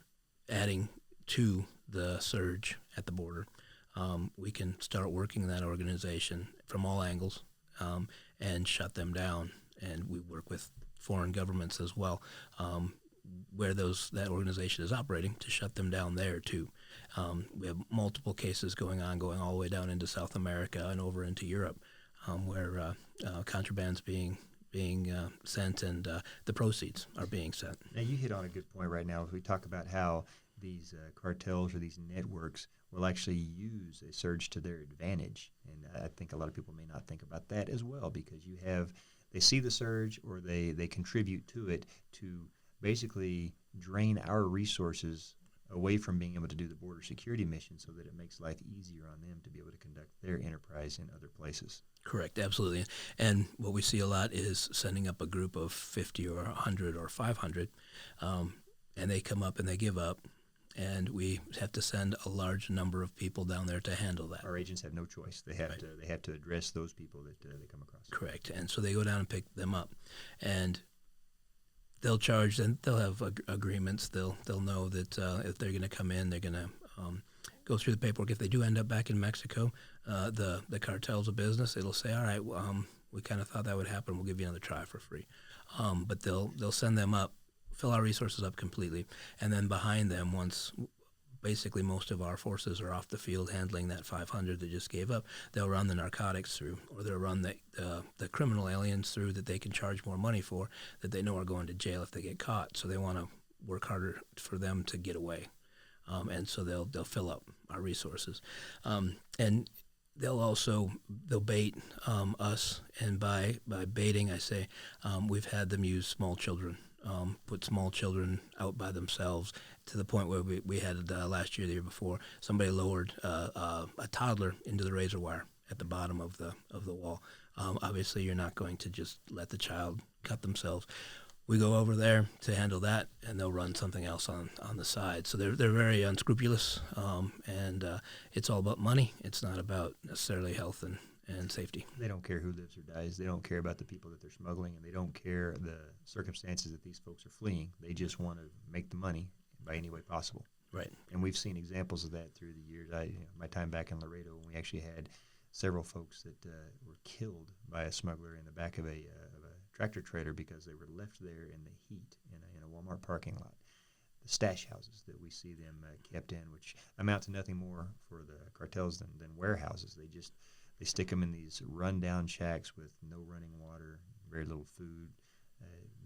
S3: adding to the surge at the border, we can start working that organization from all angles and shut them down. And we work with foreign governments as well, where that organization is operating, to shut them down there too. We have multiple cases going all the way down into South America and over into Europe, where contraband's being sent and the proceeds are being sent.
S2: Now, you hit on a good point right now as we talk about how these cartels or these networks will actually use a surge to their advantage. And I think a lot of people may not think about that as well, because they see the surge or they contribute to it to basically drain our resources away from being able to do the border security mission, so that it makes life easier on them to be able to conduct their enterprise in other places.
S3: Correct, absolutely. And what we see a lot is sending up a group of 50 or 100 or 500, and they come up and they give up, and we have to send a large number of people down there to handle that.
S2: Our agents have no choice. They have to address those people that they come across.
S3: Correct. And so they go down and pick them up, and they'll charge, and they'll have agreements. They'll know that if they're going to come in, they're going to go through the paperwork. If they do end up back in Mexico, the cartel's a business. It'll say, all right, we kind of thought that would happen. We'll give you another try for free. But they'll send them up, fill our resources up completely, and then behind them, once basically most of our forces are off the field handling that 500 that just gave up, they'll run the narcotics through, or they'll run the criminal aliens through that they can charge more money for, that they know are going to jail if they get caught. So they want to work harder for them to get away. And so they'll fill up our resources. And they'll bait us, and by baiting, I say, we've had them use small children. Put small children out by themselves, to the point where we had last year, the year before, somebody lowered a toddler into the razor wire at the bottom of the wall. Obviously, you're not going to just let the child cut themselves. we go over there to handle that, and they'll run something else on the side. So they're very unscrupulous, and it's all about money. It's not about necessarily health and safety.
S2: They don't care who lives or dies. They don't care about the people that they're smuggling, and they don't care the circumstances that these folks are fleeing. They just want to make the money by any way possible.
S3: Right.
S2: And we've seen examples of that through the years. My time back in Laredo, when we actually had several folks that were killed by a smuggler in the back of a tractor trailer because they were left there in the heat in a Walmart parking lot. The stash houses that we see them kept in, which amount to nothing more for the cartels than warehouses. They stick them in these rundown shacks with no running water, very little food,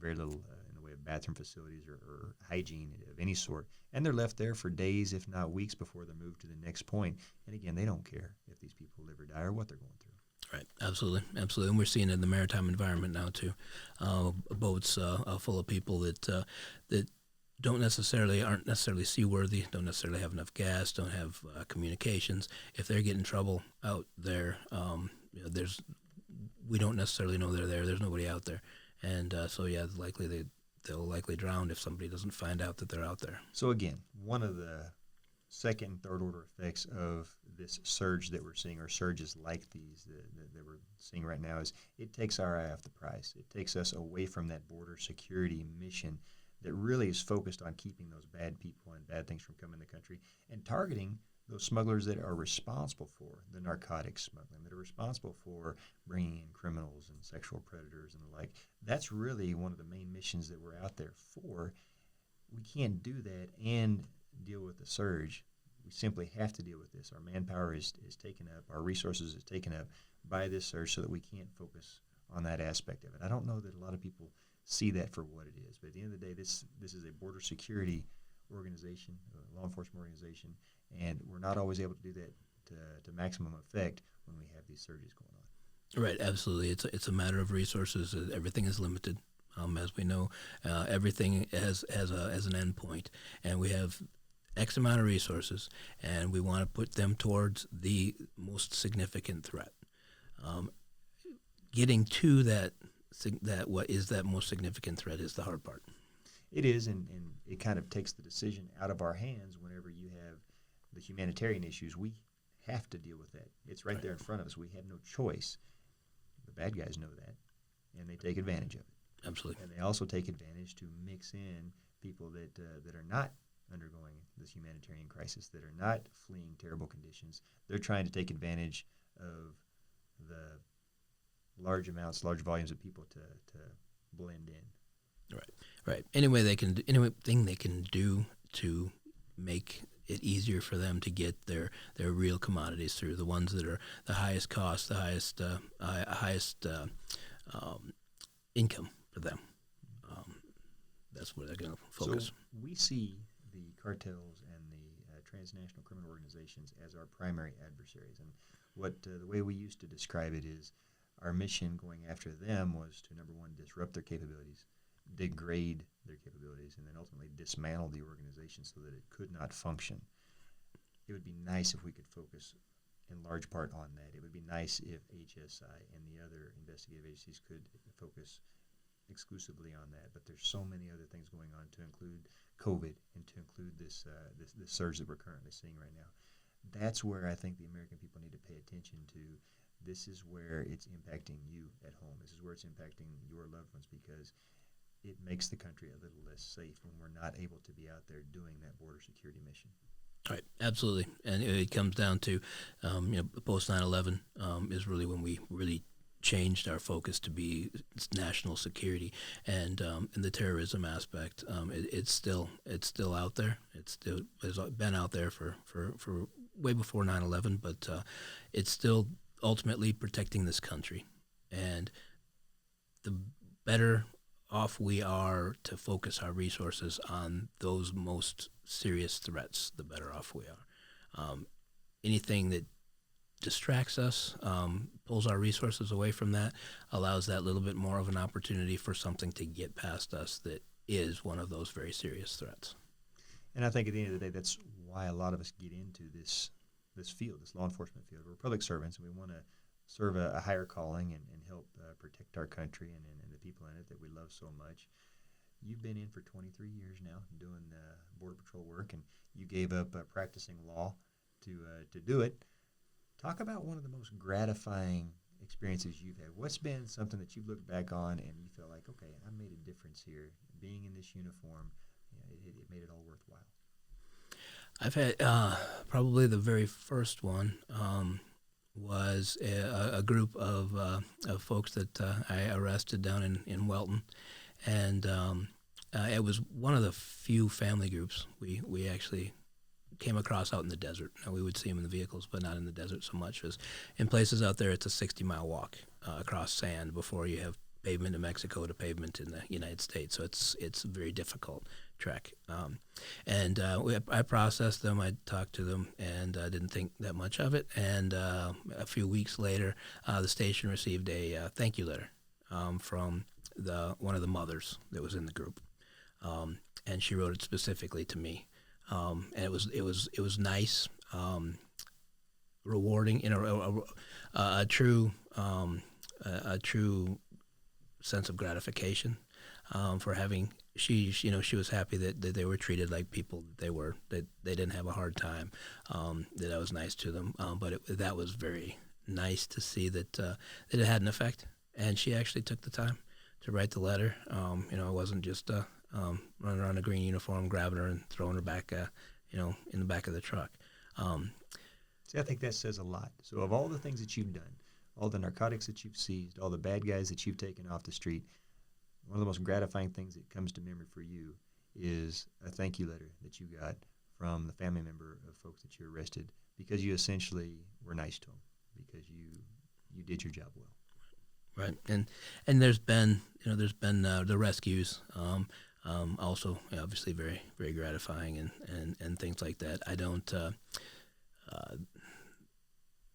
S2: very little in the way of bathroom facilities or hygiene of any sort. And they're left there for days, if not weeks, before they're moved to the next point. And again, they don't care if these people live or die or what they're going through.
S3: Right, absolutely. And we're seeing it in the maritime environment now too. Boats full of people that aren't necessarily seaworthy, don't necessarily have enough gas, don't have communications. If they're getting in trouble out there, we don't necessarily know they're there. There's nobody out there, and they'll likely drown if somebody doesn't find out that they're out there.
S2: So again, one of the second and third order effects of this surge that we're seeing, or surges like these that we're seeing right now, is it takes our eye off the prize. It takes us away from that border security mission that really is focused on keeping those bad people and bad things from coming to the country and targeting those smugglers that are responsible for the narcotics smuggling, that are responsible for bringing in criminals and sexual predators and the like. That's really one of the main missions that we're out there for. We can't do that and deal with the surge. We simply have to deal with this. Our manpower is taken up, our resources is taken up by this surge, so that we can't focus on that aspect of it. I don't know that a lot of people see that for what it is, but at the end of the day, this is a border security organization, a law enforcement organization, and we're not always able to do that to maximum effect when we have these surges going on.
S3: Right, absolutely. It's a matter of resources. Everything is limited. As we know, everything has an end point, and we have X amount of resources, and we want to put them towards the most significant threat. Getting to that what is that most significant threat is the hard part.
S2: It is, and it kind of takes the decision out of our hands whenever you have the humanitarian issues. We have to deal with that. It's right there in front of us. We have no choice. The bad guys know that, and they take advantage of it.
S3: Absolutely.
S2: And they also take advantage to mix in people that are not undergoing this humanitarian crisis, that are not fleeing terrible conditions. They're trying to take advantage of the large volumes of people to blend in.
S3: Right. Anything they can do to make it easier for them to get their real commodities through, the ones that are the highest cost, the highest income for them. That's where they're going to focus.
S2: So we see the cartels and the transnational criminal organizations as our primary adversaries. And what the way we used to describe it is our mission going after them was to, number one, disrupt their capabilities, degrade their capabilities, and then ultimately dismantle the organization so that it could not function. It would be nice if we could focus in large part on that. It would be nice if HSI and the other investigative agencies could focus exclusively on that, but there's so many other things going on, to include COVID and to include this surge that we're currently seeing right now. That's where I think the American people need to pay attention to. This is where it's impacting you at home. This is where it's impacting your loved ones, because it makes the country a little less safe when we're not able to be out there doing that border security mission.
S3: Right, absolutely. And it comes down to, post 9/11 is really when we really changed our focus to be national security, and in the terrorism aspect, it's still out there. It's been out there for way before 9/11, but it's still ultimately protecting this country. And the better off we are to focus our resources on those most serious threats, the better off we are. Anything that distracts us, pulls our resources away from that, allows that little bit more of an opportunity for something to get past us that is one of those very serious threats.
S2: And I think at the end of the day, that's why a lot of us get into this field, this law enforcement field. We're public servants, and we want to serve a higher calling and help protect our country and the people in it that we love so much. you've been in for 23 years now doing Border Patrol work, and you gave up practicing law to do it. Talk about one of the most gratifying experiences you've had. What's been something that you look back on and you feel like, okay, I made a difference here. Being in this uniform, it made it all worthwhile.
S3: I've had probably the very first one was a group of folks that I arrested down in Welton, and it was one of the few family groups we actually came across out in the desert. Now, we would see them in the vehicles, but not in the desert so much. As in places out there, it's a 60-mile walk across sand before you have pavement in Mexico to pavement in the United States. So it's a very difficult trek. I processed them. I talked to them, and didn't think that much of it. And a few weeks later, the station received a thank you letter from one of the mothers that was in the group, and she wrote it specifically to me. And it was nice, rewarding, a true sense of gratification for having. She was happy that they were treated like people that they didn't have a hard time, that I was nice to them. But that was very nice to see that it had an effect, and she actually took the time to write the letter. It wasn't just running around a green uniform, grabbing her and throwing her back, in the back of the truck.
S2: See, I think that says a lot. So of all the things that you've done, all the narcotics that you've seized, all the bad guys that you've taken off the street, one of the most gratifying things that comes to memory for you is a thank you letter that you got from the family member of folks that you arrested because you essentially were nice to them, because you did your job well.
S3: Right, and there's been the rescues, also obviously very very gratifying and things like that. I don't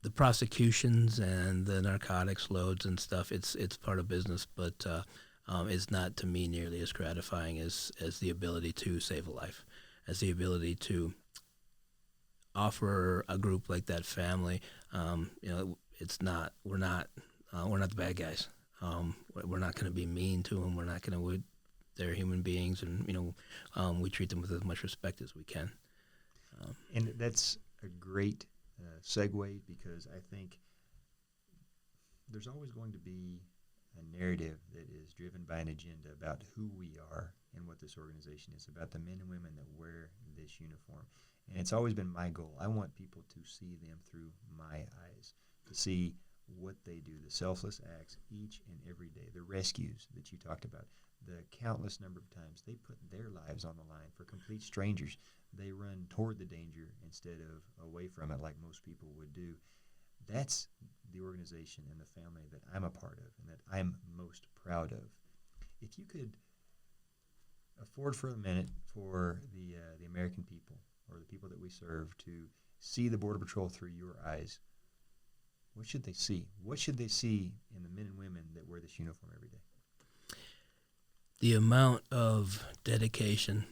S3: the prosecutions and the narcotics loads and stuff. It's part of business, but it's not to me nearly as gratifying as the ability to save a life, as the ability to offer a group like that family. It's not. We're not the bad guys. We're not going to be mean to them. We're not going to. They're human beings, and we treat them with as much respect as we can.
S2: And that's a great segue, because I think there's always going to be a narrative that is driven by an agenda about who we are and what this organization is, about the men and women that wear this uniform. And it's always been my goal. I want people to see them through my eyes, to see what they do, the selfless acts each and every day, the rescues that you talked about, the countless number of times they put their lives on the line for complete strangers. They run toward the danger instead of away from it like most people would do. That's the organization and the family that I'm a part of and that I'm most proud of. If you could afford for a minute for the American people, or the people that we serve, to see the Border Patrol through your eyes, what should they see? What should they see in the men and women that wear this uniform every day?
S3: The amount of dedication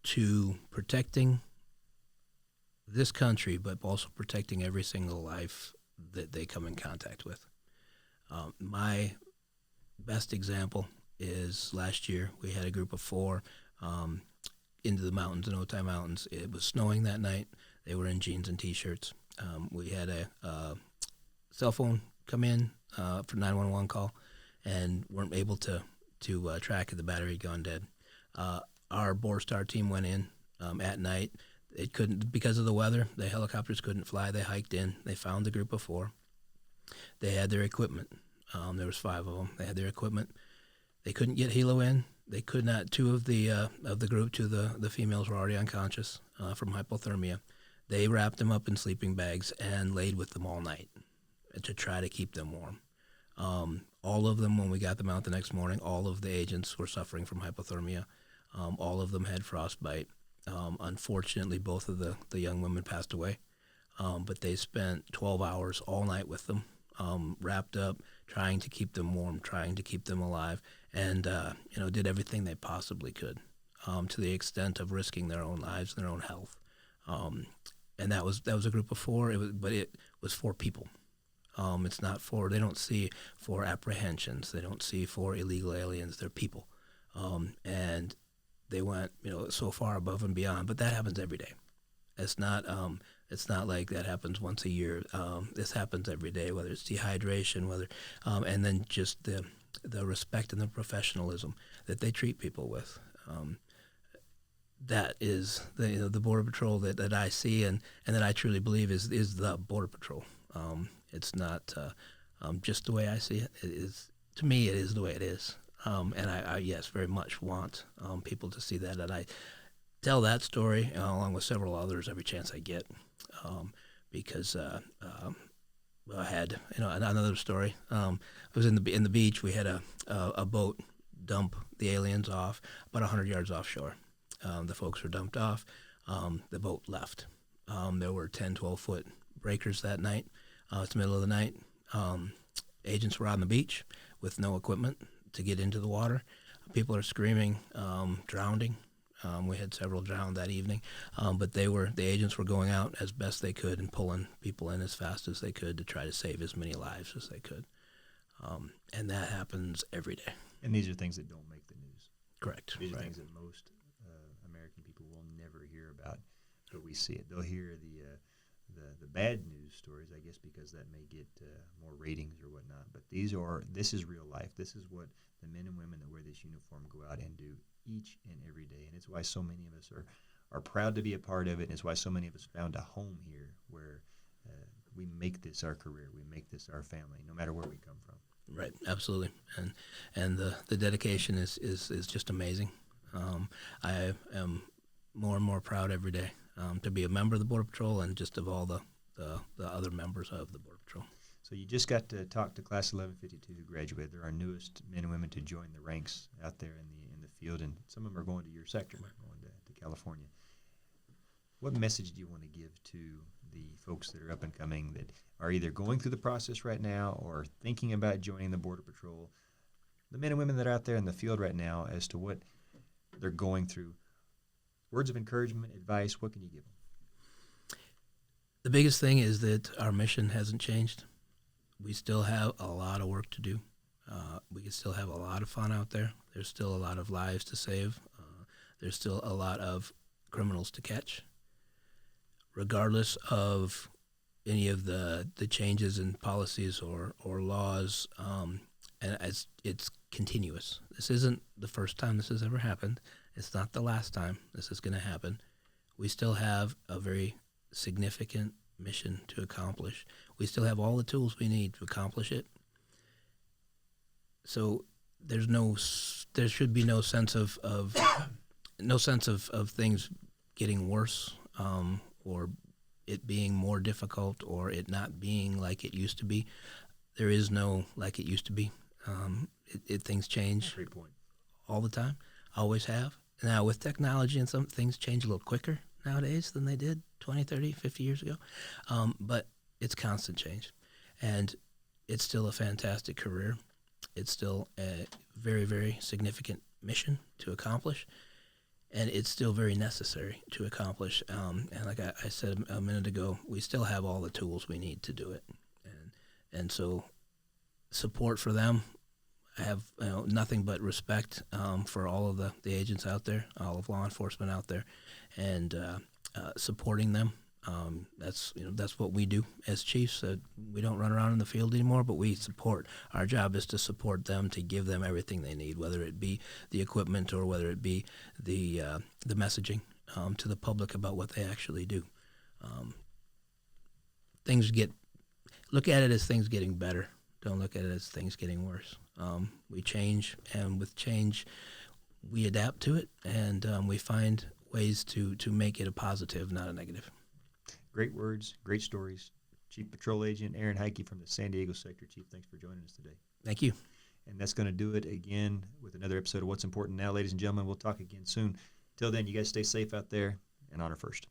S3: to protecting this country, but also protecting every single life that they come in contact with. My best example is last year we had a group of 4 into the mountains, in Otay Mountains. It was snowing that night. They were in jeans and T-shirts. We had a cell phone come in for 911 call, and weren't able to track it. The battery had gone dead. Our Borstar team went in at night. It couldn't, because of the weather, the helicopters couldn't fly. They hiked in. They found the group of 4. They had their equipment. There was 5 of them. They had their equipment. They couldn't get helo in. They could not. 2 of the group, 2 of the females were already unconscious from hypothermia. They wrapped them up in sleeping bags and laid with them all night to try to keep them warm. All of them, when we got them out the next morning, all of the agents were suffering from hypothermia. All of them had frostbite. Unfortunately, both of the young women passed away, but they spent 12 hours all night with them, wrapped up, trying to keep them warm, trying to keep them alive, and did everything they possibly could, to the extent of risking their own lives and their own health. And that was a group of 4. But it was 4 people. It's not 4. They don't see 4 apprehensions. They don't see 4 illegal aliens. They're people. and they went, so far above and beyond. But that happens every day. It's not like that happens once a year. This happens every day, whether it's dehydration, and then just the respect and the professionalism that they treat people with. That is the Border Patrol that I see and that I truly believe is the Border Patrol. It's not just the way I see it. It is, to me, it is the way it is. And I yes, very much want people to see that. And I tell that story along with several others every chance I get, because I had another story. I was in the beach. We had a boat dump the aliens off about 100 yards offshore. The folks were dumped off. The boat left. There were 10, 12-foot breakers that night. It's the middle of the night. Agents were on the beach with no equipment to get into the water. People are screaming, drowning. We had several drowned that evening, but the agents were going out as best they could and pulling people in as fast as they could to try to save as many lives as they could. And that happens every day.
S2: And these are things that don't make the news.
S3: Correct.
S2: These are
S3: right.
S2: things that most American people will never hear about, but we see it. They'll hear the bad news stories, I guess, because that may get more ratings or whatnot. But this is real life. This is what the men and women that wear this uniform go out and do each and every day. And it's why so many of us are proud to be a part of it. And it's why so many of us found a home here where we make this our career. We make this our family, no matter where we come from.
S3: Right, absolutely. And the dedication is just amazing. I am more and more proud every day to be a member of the Border Patrol and just of all the other members of the Border Patrol.
S2: So you just got to talk to Class 1152 who graduated. They're our newest men and women to join the ranks out there in the field, and some of them are going to your sector, going to California. What message do you want to give to the folks that are up and coming that are either going through the process right now or thinking about joining the Border Patrol, the men and women that are out there in the field right now, as to what they're going through? Words of encouragement, advice, what can you give them?
S3: The biggest thing is that our mission hasn't changed. We still have a lot of work to do. We can still have a lot of fun out there. There's still a lot of lives to save. There's still a lot of criminals to catch. Regardless of any of the changes in policies or laws, and it's continuous. This isn't the first time this has ever happened. It's not the last time this is going to happen. We still have a very significant mission to accomplish. We still have all the tools we need to accomplish it. So there should be no sense of things getting worse, or it being more difficult, or it not being like it used to be. There is no like it used to be. Things change.
S2: Great point.
S3: All the time. Always have. Now with technology and some things change a little quicker nowadays than they did 20, 30, 50 years ago. But it's constant change. And it's still a fantastic career. It's still a very, very significant mission to accomplish. And it's still very necessary to accomplish. And like I said a minute ago, we still have all the tools we need to do it. And so support for them. I have nothing but respect for all of the agents out there, all of law enforcement out there, and supporting them. That's what we do as chiefs. We don't run around in the field anymore, but we support. Our job is to support them, to give them everything they need, whether it be the equipment or whether it be the messaging to the public about what they actually do. Look at it as things getting better. Don't look at it as things getting worse. We change, and with change, we adapt to it, and we find ways to make it a positive, not a negative.
S2: Great words, great stories. Chief Patrol Agent Aaron Heike from the San Diego Sector. Chief, thanks for joining us today.
S3: Thank you.
S2: And that's going to do it again with another episode of What's Important Now, ladies and gentlemen. We'll talk again soon. Till then, you guys stay safe out there and honor first.